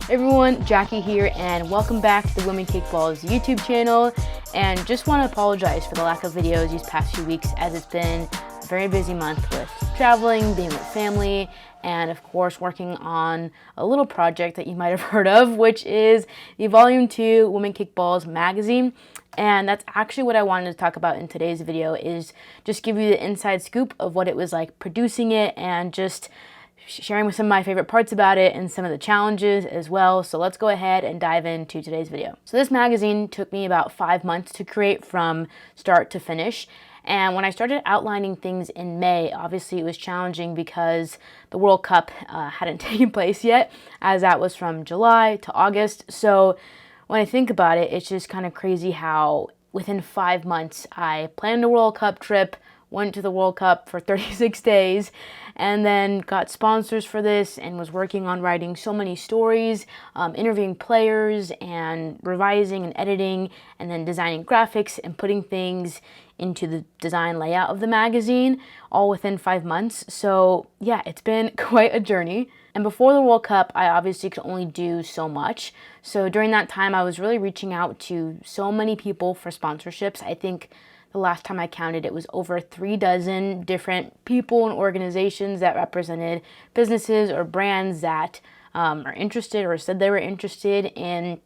Everyone, Jackie here, and welcome back to the Women Kickball's YouTube channel. And just want to apologize for the lack of videos these past few weeks, as it's been a very busy month with traveling, being with family, and of course working on a little project that you might have heard of, which is the Volume 2 Women Kickballs magazine. And that's actually what I wanted to talk about in today's video, is just give you the inside scoop of what it was like producing it and just sharing with some of my favorite parts about it and some of the challenges as well. So let's go ahead and dive into today's video. So this magazine took me about 5 months to create from start to finish. And when I started outlining things in May, obviously it was challenging because the World Cup hadn't taken place yet, as that was from July to August. So when I think about it, it's just kind of crazy how within 5 months I planned a World Cup trip, went to the World Cup for 36 days, and then got sponsors for this and was working on writing so many stories, interviewing players and revising and editing, and then designing graphics and putting things into the design layout of the magazine, all within 5 months. So yeah, it's been quite a journey. And before the World Cup, I obviously could only do so much. So during that time, I was really reaching out to so many people for sponsorships. I think the last time I counted, it was over 36 different people and organizations that represented businesses or brands that are interested or said they were interested in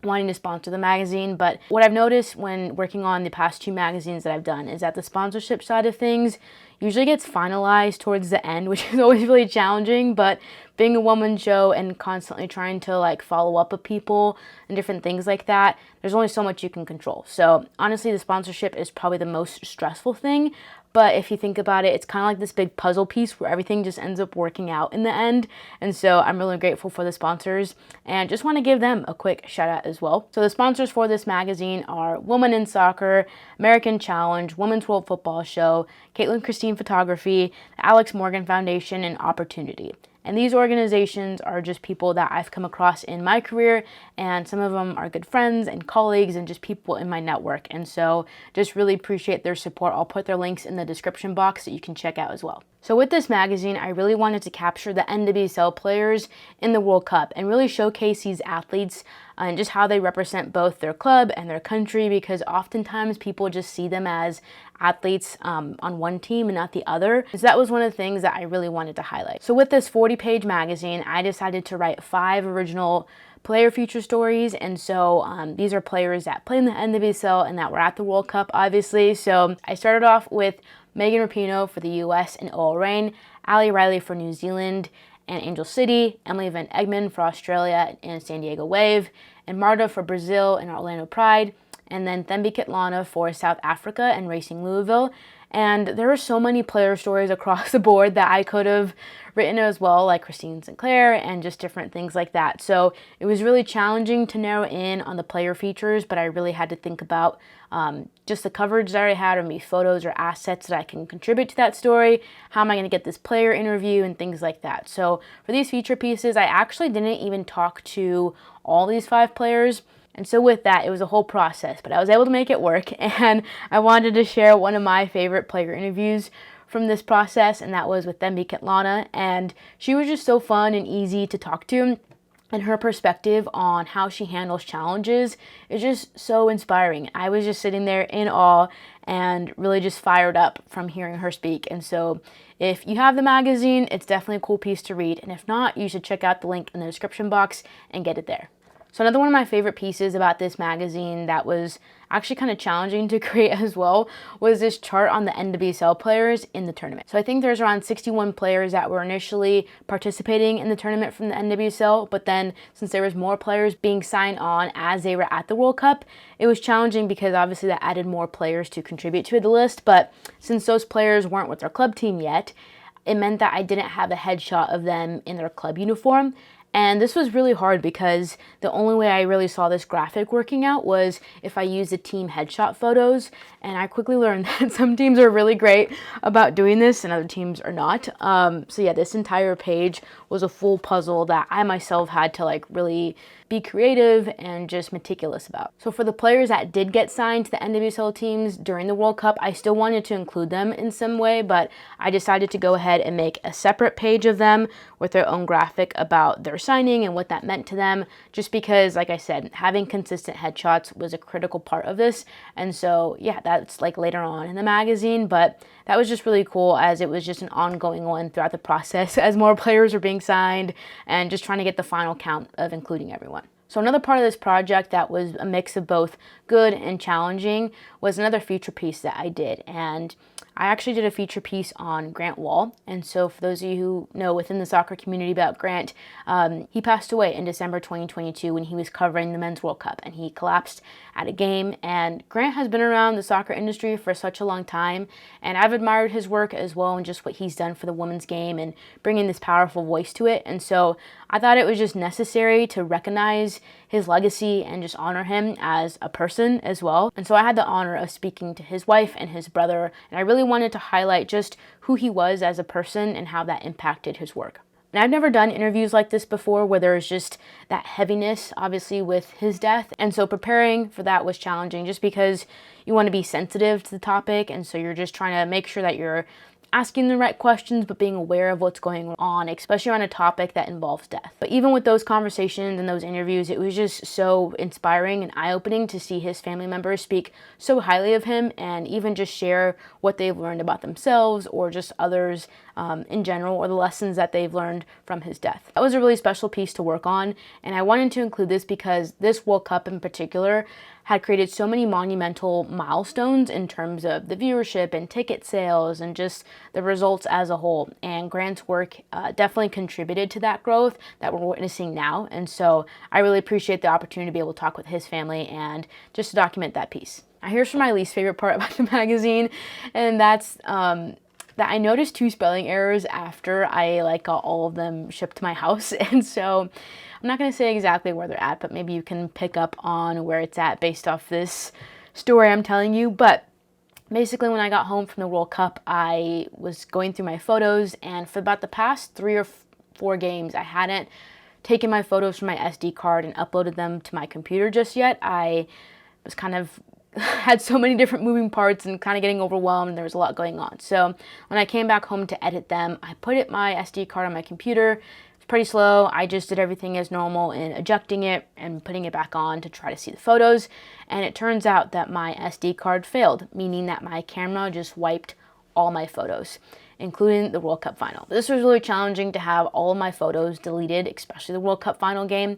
wanting to sponsor the magazine. But what I've noticed when working on the past 2 magazines that I've done is that the sponsorship side of things usually gets finalized towards the end, which is always really challenging. But being a woman show and constantly trying to like follow up with people and different things like that, there's only so much you can control. So honestly, the sponsorship is probably the most stressful thing. But if you think about it, it's kind of like this big puzzle piece where everything just ends up working out in the end. And so I'm really grateful for the sponsors and just want to give them a quick shout out as well. So the sponsors for this magazine are Women in Soccer, American Challenge, Women's World Football Show, Caitlin Christine Photography, the Alex Morgan Foundation, and Opportunity. And these organizations are just people that I've come across in my career, and some of them are good friends and colleagues and just people in my network. And so just really appreciate their support. I'll put their links in the description box that you can check out as well. So with this magazine, I really wanted to capture the NWSL players in the World Cup and really showcase these athletes and just how they represent both their club and their country, because oftentimes people just see them as athletes on one team and not the other. So that was one of the things that I really wanted to highlight. So with this 40-page magazine, I decided to write 5 original player feature stories. And so these are players that play in the NWSL and that were at the World Cup, obviously. So I started off with Megan Rapinoe for the US and OL Reign, Ali Riley for New Zealand and Angel City, Emily Van Egmond for Australia and San Diego Wave, and Marta for Brazil and Orlando Pride, and then Thembi Kitlana for South Africa and Racing Louisville. And there were so many player stories across the board that I could have written as well, like Christine Sinclair and just different things like that. So it was really challenging to narrow in on the player features, but I really had to think about just the coverage that I had, or maybe photos or assets that I can contribute to that story. How am I going to get this player interview and things like that? So for these feature pieces, I actually didn't even talk to all these 5 players. And so with that, it was a whole process, but I was able to make it work. And I wanted to share one of my favorite player interviews from this process, and that was with Thembi Kitlana. And she was just so fun and easy to talk to. And her perspective on how she handles challenges is just so inspiring. I was just sitting there in awe and really just fired up from hearing her speak. And so if you have the magazine, it's definitely a cool piece to read. And if not, you should check out the link in the description box and get it there. So another one of my favorite pieces about this magazine that was actually kind of challenging to create as well was this chart on the NWSL players in the tournament. So I think there's around 61 players that were initially participating in the tournament from the NWSL, but then since there was more players being signed on as they were at the World Cup, it was challenging because obviously that added more players to contribute to the list. But since those players weren't with their club team yet, it meant that I didn't have a headshot of them in their club uniform. And this was really hard because the only way I really saw this graphic working out was if I used the team headshot photos. And I quickly learned that some teams are really great about doing this and other teams are not. So yeah, this entire page was a full puzzle that I myself had to like really be creative and just meticulous about. So for the players that did get signed to the NWSL teams during the World Cup, I still wanted to include them in some way, but I decided to go ahead and make a separate page of them with their own graphic about their signing and what that meant to them, just because, like I said, having consistent headshots was a critical part of this. And so, yeah, that's like later on in the magazine, but that was just really cool as it was just an ongoing one throughout the process as more players were being signed and just trying to get the final count of including everyone. So another part of this project that was a mix of both good and challenging was another feature piece that I did. And I actually did a feature piece on Grant Wall. And so for those of you who know within the soccer community about Grant, he passed away in December 2022 when he was covering the Men's World Cup, and he collapsed at a game. And Grant has been around the soccer industry for such a long time, and I've admired his work as well and just what he's done for the women's game and bringing this powerful voice to it. And so I thought it was just necessary to recognize his legacy and just honor him as a person as well. And so I had the honor of speaking to his wife and his brother, and I really wanted to highlight just who he was as a person and how that impacted his work. And I've never done interviews like this before where there's just that heaviness, obviously, with his death. And so preparing for that was challenging just because you want to be sensitive to the topic. And so you're just trying to make sure that you're asking the right questions, but being aware of what's going on, especially on a topic that involves death. But even with those conversations and those interviews, it was just so inspiring and eye-opening to see his family members speak so highly of him and even just share what they've learned about themselves or just others in general, or the lessons that they've learned from his death. That was a really special piece to work on, and I wanted to include this because this World Cup in particular had created so many monumental milestones in terms of the viewership and ticket sales and just the results as a whole. And Grant's work definitely contributed to that growth that we're witnessing now. And so I really appreciate the opportunity to be able to talk with his family and just to document that piece. Now here's my least favorite part about the magazine, and that's that I noticed 2 spelling errors after I got all of them shipped to my house. And so I'm not going to say exactly where they're at, but maybe you can pick up on where it's at based off this story I'm telling you. But basically, when I got home from the World Cup, I was going through my photos, and for about the past 3 or 4 games, I hadn't taken my photos from my SD card and uploaded them to my computer just yet. I was kind of had so many different moving parts and kind of getting overwhelmed. There was a lot going on. So when I came back home to edit them, I put my SD card on my computer. It's pretty slow. I just did everything as normal in ejecting it and putting it back on to try to see the photos. And it turns out that my SD card failed, meaning that my camera just wiped all my photos, including the World Cup final. This was really challenging to have all of my photos deleted, especially the World Cup final game.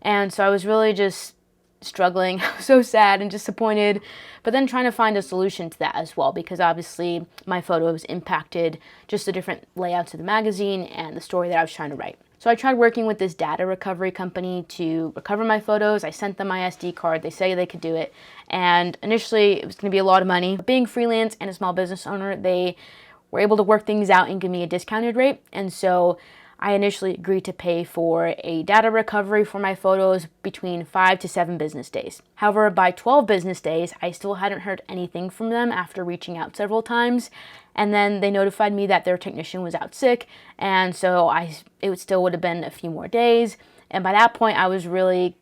And so I was really just struggling. I was so sad and disappointed, but then trying to find a solution to that as well, because obviously my photos impacted just the different layouts of the magazine and the story that I was trying to write. So I tried working with this data recovery company to recover my photos. I sent them my SD card. They say they could do it. And initially it was going to be a lot of money. But being freelance and a small business owner, they were able to work things out and give me a discounted rate. And so I initially agreed to pay for a data recovery for my photos between 5 to 7 business days. However, by 12 business days, I still hadn't heard anything from them after reaching out several times. And then they notified me that their technician was out sick. And so it still would have been a few more days. And by that point, I was really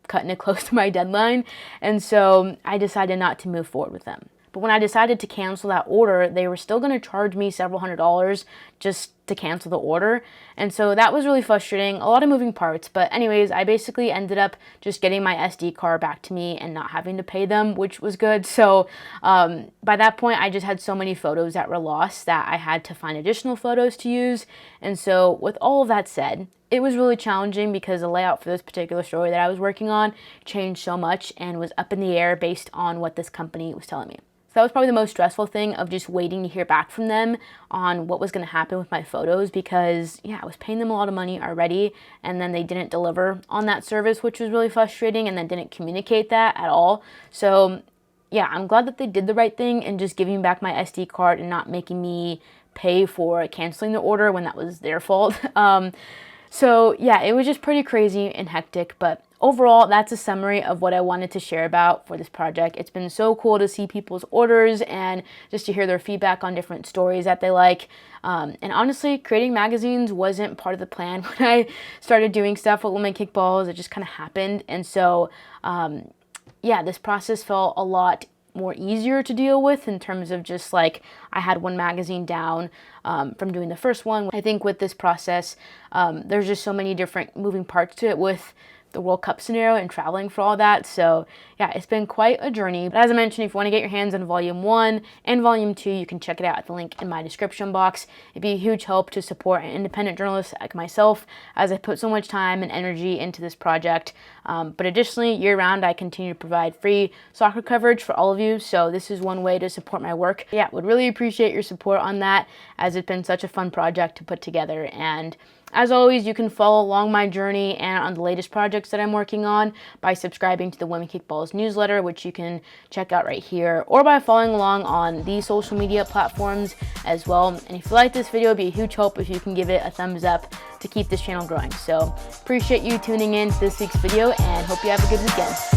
cutting it close to my deadline. And so I decided not to move forward with them. But when I decided to cancel that order, they were still going to charge me several $100s just to cancel the order. And so that was really frustrating, a lot of moving parts. But anyways, I basically ended up just getting my SD card back to me and not having to pay them, which was good. So by that point, I just had so many photos that were lost that I had to find additional photos to use. And so with all of that said, it was really challenging because the layout for this particular story that I was working on changed so much and was up in the air based on what this company was telling me. That was probably the most stressful thing, of just waiting to hear back from them on what was going to happen with my photos, because yeah, I was paying them a lot of money already, and then they didn't deliver on that service, which was really frustrating, and then didn't communicate that at all. So yeah, I'm glad that they did the right thing and just giving back my SD card and not making me pay for canceling the order when that was their fault. So yeah, it was just pretty crazy and hectic, but overall, that's a summary of what I wanted to share about for this project. It's been so cool to see people's orders and just to hear their feedback on different stories that they like. And honestly, creating magazines wasn't part of the plan when I started doing stuff with Women Kickballs. It just kind of happened. And so, yeah, this process felt a lot more easier to deal with in terms of just like I had one magazine down from doing the first one. I think with this process, there's just so many different moving parts to it with the World Cup scenario and traveling for all that. So yeah, it's been quite a journey. But as I mentioned, if you want to get your hands on volume 1 and volume 2, you can check it out at the link in my description box. It'd be a huge help to support an independent journalist like myself, as I put so much time and energy into this project. But additionally, year-round, I continue to provide free soccer coverage for all of you. So this is one way to support my work. Yeah, would really appreciate your support on that, as it's been such a fun project to put together. And as always, you can follow along my journey and on the latest projects that I'm working on by subscribing to the Women Kickballs newsletter, which you can check out right here, or by following along on these social media platforms as well. And if you like this video, it'd be a huge help if you can give it a thumbs up to keep this channel growing. So appreciate you tuning in to this week's video, and hope you have a good weekend.